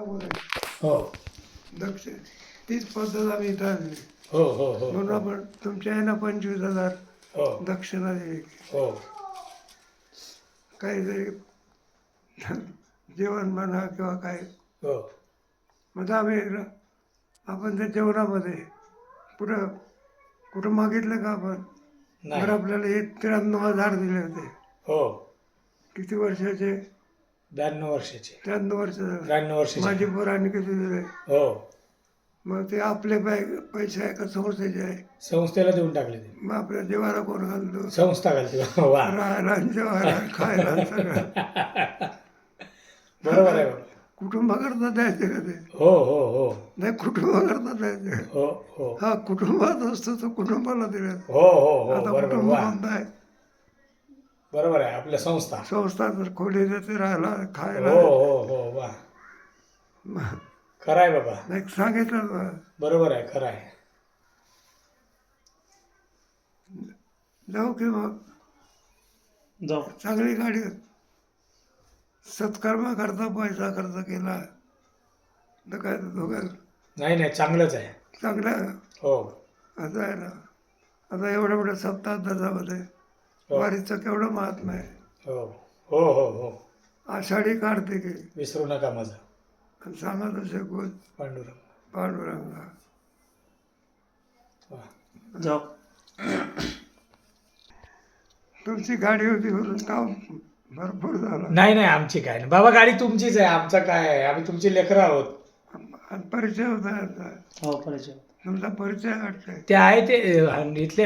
बरोबर आहे. हो दक्ष तीच पद्धत आम्ही इथं आणली. हो हो हो म्हणून आपण तुमच्या यानं 25,000 हो दक्षिणा दिली. हो काहीतरी जेवण म्हणा किंवा काय. हो मग आम्ही आपण त्या जेवणामध्ये पुढं कुठं मागितलं का आपण. नाही बरं आपल्याला हे 93,000 दिले होते. हो किती वर्षाचे? 92 वर्षाचे 93 वर्षाचे. 93 वर्षाचे माझी पोरांनी किती दिले? हो मग ते आपले पैसे आहे का संस्थेचे आहे? संस्थेला देऊन टाकले ते मग आपल्या जेवायला कोण घालतो? संस्था घालते वा राहायला आणि जेवायला खायला आणि सगळं. बरोबर आहे बाबा. कुटुंबाकरता द्यायचे का ते? हो हो हो नाही, कुटुंबाकरता द्यायचे. हो हो हा, कुटुंबात असतो तर कुटुंबाला दिले. हो हो हो आता बरोबर कुटुंब वा कोणतं आहे? बरोबर आहे आपल्या संस्था संस्था तर खोली देते राहायला खायला. हो हो हो वा मग खरं आहे बाबा नाही सांगितलं ना. बरोबर आहे खरं आहे जाऊ की मग जाऊ चांगली गाडी. सत्कर्माकरता पैसा खर्च केला तर काय दोघं नाही नाही चांगलंच आहे चांगलं. हो असं आहे ना. आता एवढ्या मोठ्या सप्ताहामध्ये हो वारीचं केवढं महात्मा आहे. हो हो हो हो आषाढी कार्तिकी विसरू नका माझं आणि सांगा तसे गोद पांडुरंग पांडुरंगा. वा जाऊ. तुमची गाडी होती म्हणून काम भरपूर झालं. नाही नाही आमची काय नाही बाबा गाडी तुमचीच आहे आमचं काय आहे आम्ही तुमची लेकरं आहोत आणि परिचय होता याचा. हो परिचय. तुमचा परिचय वाटतंय. ते आहे ते इथले